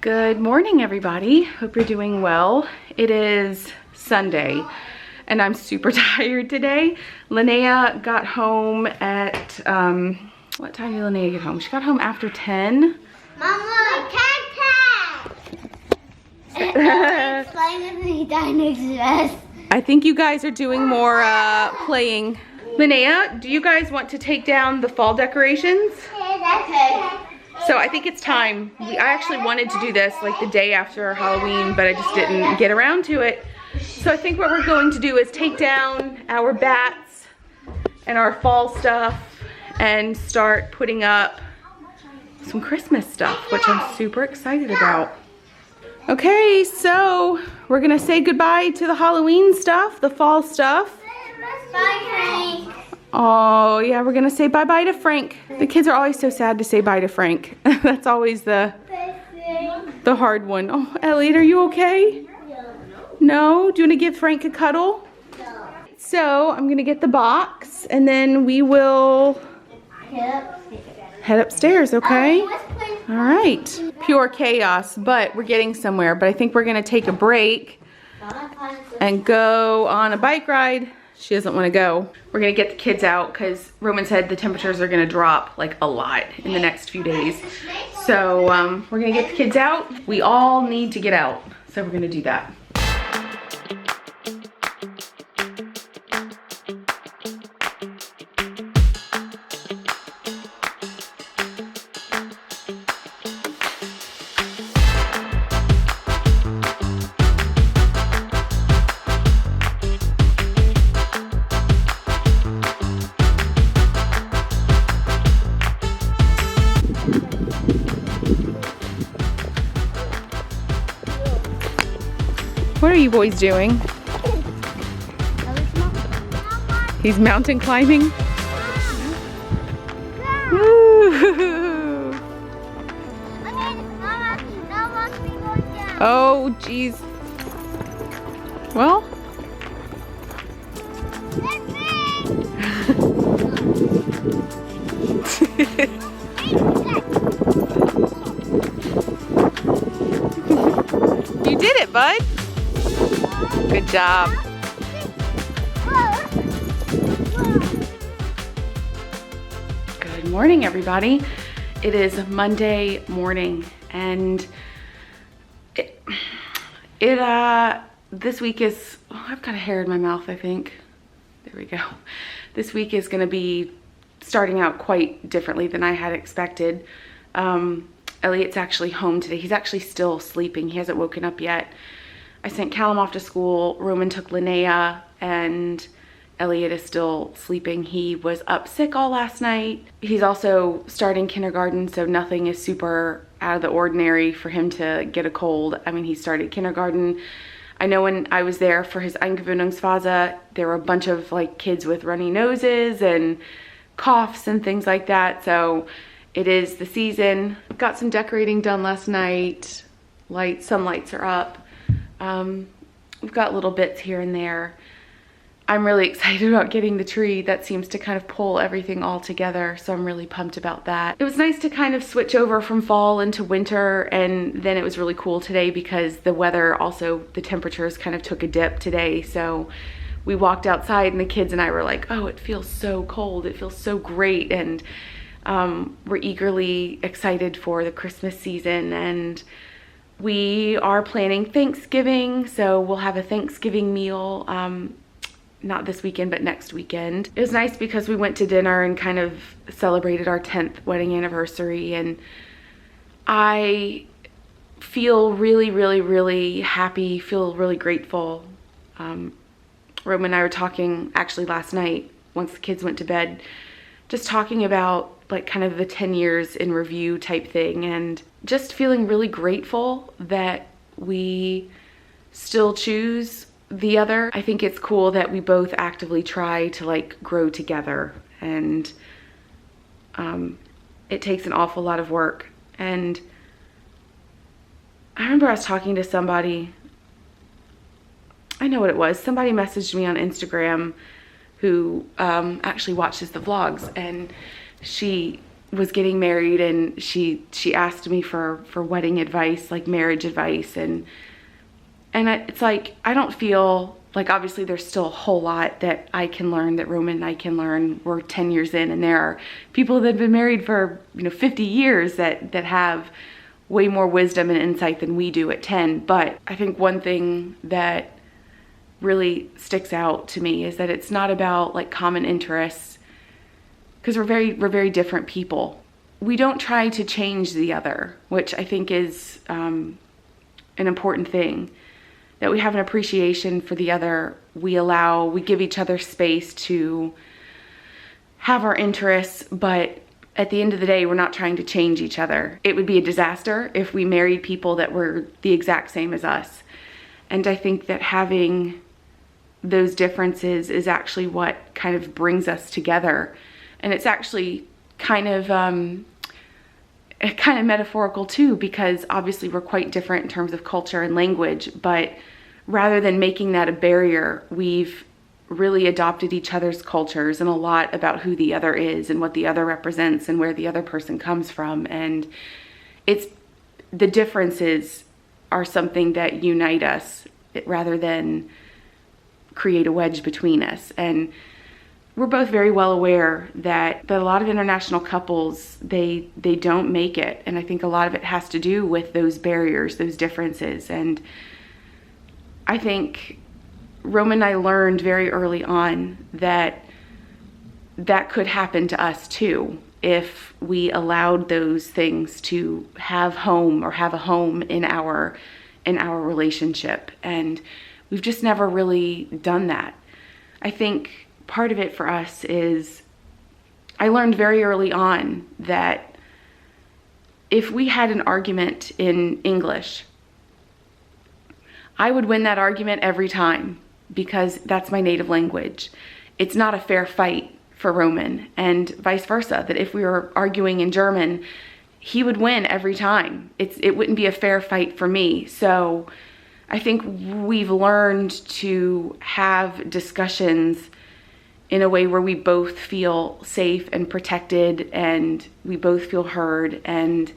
Good morning, everybody. Hope you're doing well. It is Sunday and I'm super tired today. Linnea got home at, what time did Linnea get home? She got home after 10. Mama, cat. Explain to me dinosaurs. I think you guys are doing more playing. Linnea, do you guys want to take down the fall decorations? Okay. So I think it's time. I actually wanted to do this like the day after Halloween, but I just didn't get around to it. So I think what we're going to do is take down our bats and our fall stuff and start putting up some Christmas stuff, which I'm super excited about. Okay, so we're gonna say goodbye to the Halloween stuff, the fall stuff. Bye, Frank. Oh yeah, we're gonna say bye-bye to Frank. The kids are always so sad to say bye to Frank. That's always the hard one. Oh, Elliot, are you okay? No? Do you wanna give Frank a cuddle? No. So I'm gonna get the box and then we will head upstairs, okay? All right. Pure chaos, but we're getting somewhere. But I think we're gonna take a break and go on a bike ride. She doesn't want to go. We're gonna get the kids out because Roman said the temperatures are gonna drop like a lot in the next few days. So we're gonna get the kids out. We all need to get out. So we're gonna do that. What are you boys doing? He's mountain climbing. Woo! Oh, geez. Well. You did it, bud. Good job. Good morning, everybody. It is Monday morning and this week is, oh, I've got a hair in my mouth, I think. There we go. This week is gonna be starting out quite differently than I had expected. Elliot's actually home today. He's actually still sleeping. He hasn't woken up yet. I sent Callum off to school. Roman took Linnea and Elliot is still sleeping. He was up sick all last night. He's also starting kindergarten, so nothing is super out of the ordinary for him to get a cold. I mean, he started kindergarten. I know when I was there for his Eingewöhnungsphase, there were a bunch of like kids with runny noses and coughs and things like that. So it is the season. Got some decorating done last night. Some lights are up. We've got little bits here and there. I'm really excited about getting the tree. That seems to kind of pull everything all together, so I'm really pumped about that. It was nice to kind of switch over from fall into winter, and then it was really cool today because the weather also, the temperatures kind of took a dip today, so we walked outside and the kids and I were like, oh, it feels so cold, it feels so great, and we're eagerly excited for the Christmas season. And we are planning Thanksgiving, so we'll have a Thanksgiving meal, not this weekend, but next weekend. It was nice because we went to dinner and kind of celebrated our 10th wedding anniversary, and I feel really, really, really happy, feel really grateful. Roman and I were talking actually last night, once the kids went to bed, just talking about like kind of the 10 years in review type thing, and just feeling really grateful that we still choose the other. I think it's cool that we both actively try to like grow together, and it takes an awful lot of work. And I remember I was talking to somebody, I know what it was, somebody messaged me on Instagram who actually watches the vlogs, and she was getting married, and she asked me for wedding advice, like marriage advice, and it's like, I don't feel like, obviously there's still a whole lot that I can learn, that Roman and I can learn. We're 10 years in, and there are people that have been married for 50 years that have way more wisdom and insight than we do at 10. But I think one thing that really sticks out to me is that it's not about like common interests, because we're very different people. We don't try to change the other, which I think is an important thing. That we have an appreciation for the other. We give each other space to have our interests, but at the end of the day, we're not trying to change each other. It would be a disaster if we married people that were the exact same as us. And I think that having those differences is actually what kind of brings us together. And it's actually kind of metaphorical too, because obviously we're quite different in terms of culture and language, but rather than making that a barrier, we've really adopted each other's cultures and a lot about who the other is and what the other represents and where the other person comes from. And the differences are something that unite us rather than create a wedge between us. And we're both very well aware that a lot of international couples, they don't make it. And I think a lot of it has to do with those barriers, those differences. And I think Roman and I learned very early on that could happen to us too, if we allowed those things to have a home in our relationship. And we've just never really done that. I think part of it for us is, I learned very early on that if we had an argument in English, I would win that argument every time, because that's my native language. It's not a fair fight for Roman, and vice versa, that if we were arguing in German, he would win every time. It wouldn't be a fair fight for me. So I think we've learned to have discussions in a way where we both feel safe and protected, and we both feel heard, and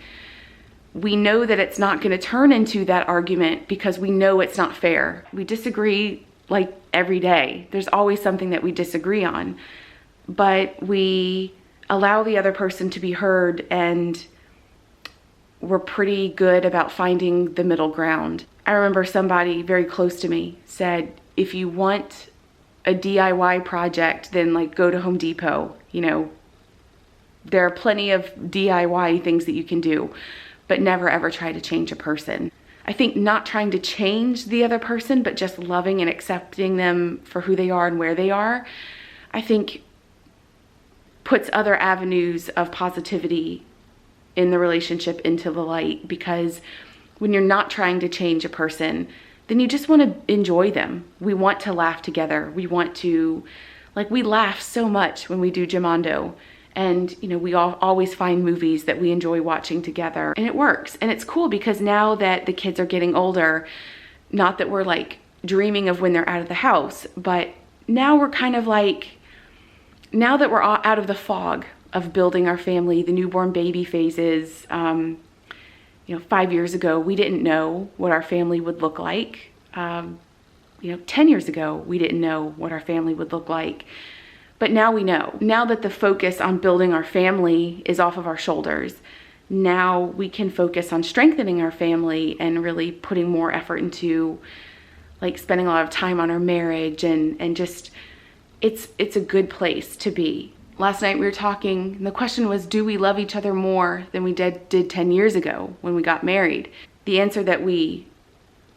we know that it's not going to turn into that argument because we know it's not fair. We disagree like every day. There's always something that we disagree on, but we allow the other person to be heard, and we're pretty good about finding the middle ground. I remember somebody very close to me said, if you want a DIY project, then like go to Home Depot. There are plenty of DIY things that you can do, but never ever try to change a person. I think not trying to change the other person, but just loving and accepting them for who they are and where they are, I think puts other avenues of positivity in the relationship into the light. Because when you're not trying to change a person, then you just want to enjoy them. We want to laugh together. We want to, we laugh so much when we do Gimondo. And, we always find movies that we enjoy watching together, and it works. And it's cool because now that the kids are getting older, not that we're dreaming of when they're out of the house, but now we're kind of now that we're out of the fog of building our family, the newborn baby phases, 5 years ago, we didn't know what our family would look like. 10 years ago, we didn't know what our family would look like. But now we know. Now that the focus on building our family is off of our shoulders, now we can focus on strengthening our family and really putting more effort into spending a lot of time on our marriage, and just, it's a good place to be. Last night we were talking, and the question was, do we love each other more than we did 10 years ago when we got married? The answer that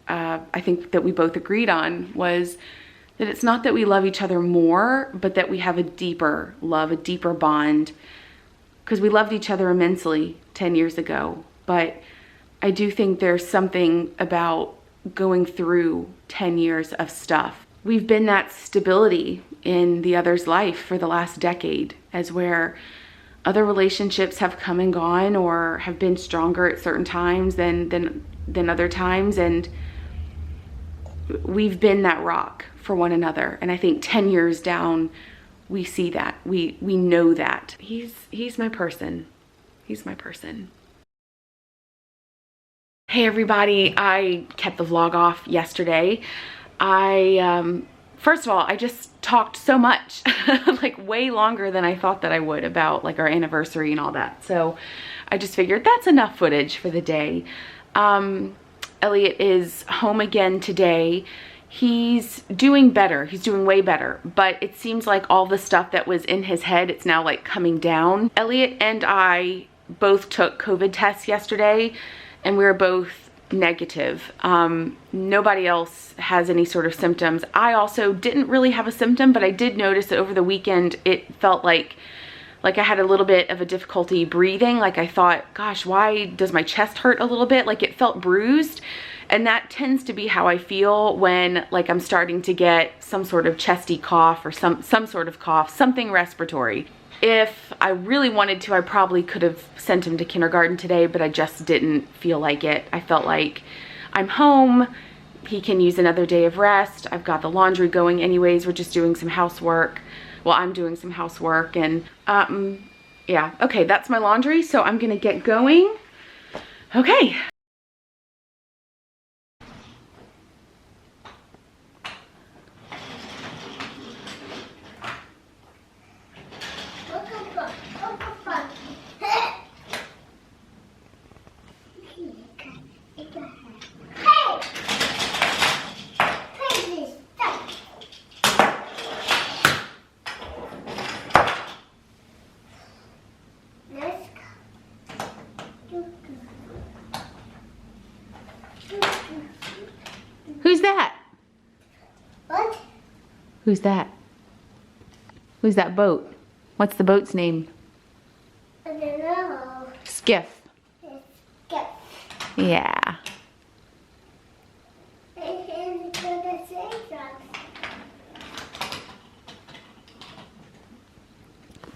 I think that we both agreed on was that it's not that we love each other more, but that we have a deeper love, a deeper bond, because we loved each other immensely 10 years ago. But I do think there's something about going through 10 years of stuff. We've been that stability in the other's life for the last decade, as where other relationships have come and gone or have been stronger at certain times than other times, and we've been that rock for one another. And I think 10 years down, we see that. We know that. He's my person. He's my person. Hey everybody, I kept the vlog off yesterday. First of all, I just talked so much, like way longer than I thought that I would about like our anniversary and all that. So I just figured that's enough footage for the day. Elliot is home again today. He's doing better. He's doing way better, but it seems like all the stuff that was in his head, it's now like coming down. Elliot and I both took COVID tests yesterday and we were both negative. Nobody else has any sort of symptoms. I also didn't really have a symptom, but I did notice that over the weekend it felt like I had a little bit of a difficulty breathing. Like I thought, gosh, why does my chest hurt a little bit? Like it felt bruised. And that tends to be how I feel when like I'm starting to get some sort of chesty cough or some sort of cough, something respiratory. If I really wanted to, I probably could have sent him to kindergarten today, but I just didn't feel like it. I felt like I'm home. He can use another day of rest. I've got the laundry going anyways. We're just doing some housework. Well, I'm doing some housework and yeah. Okay, that's my laundry. So I'm gonna get going. Okay. Who's that? What? Who's that? Who's that boat? What's the boat's name? I don't know. Skiff. It's good. Yeah. It's gonna say something.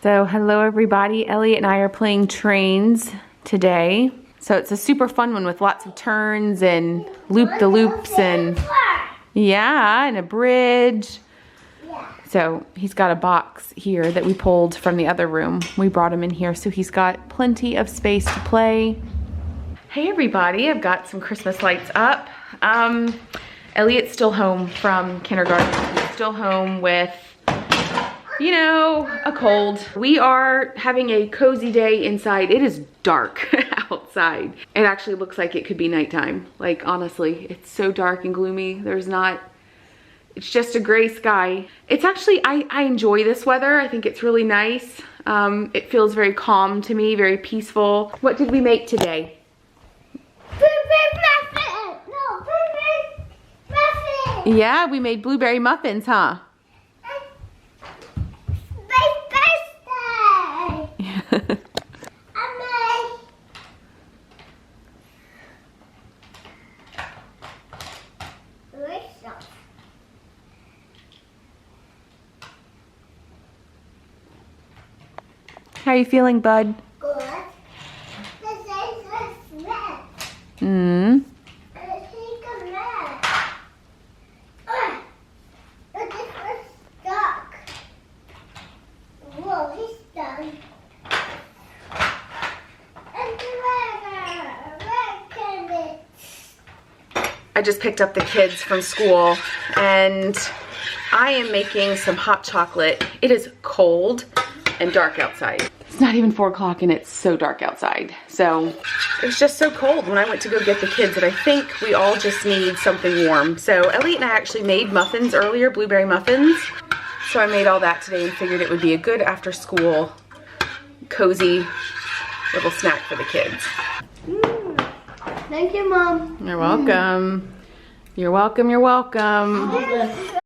So hello everybody. Elliot and I are playing trains today. So it's a super fun one with lots of turns and loop-the-loops and yeah, and a bridge. Yeah. So he's got a box here that we pulled from the other room. We brought him in here so he's got plenty of space to play. Hey everybody, I've got some Christmas lights up. Elliot's still home from kindergarten. He's still home with, you know, a cold. We are having a cozy day inside. It is dark outside. It actually looks like it could be nighttime. Like honestly, it's so dark and gloomy. It's just a gray sky. It's actually, I enjoy this weather. I think it's really nice. It feels very calm to me, very peaceful. What did we make today? Blueberry muffin! No, blueberry muffin! Yeah, we made blueberry muffins, huh? My birthday! How are you feeling, bud? Good. This is a red. Mm. I think a red. Look, this was stuck. Whoa, he's done. And the red candy. I just picked up the kids from school and I am making some hot chocolate. It is cold and dark outside. It's not even 4 o'clock and it's so dark outside. So it's just so cold when I went to go get the kids that I think we all just need something warm. So Elliot and I actually made muffins earlier, blueberry muffins. So I made all that today and figured it would be a good after school, cozy little snack for the kids. Thank you, Mom. You're welcome. You're welcome, you're welcome.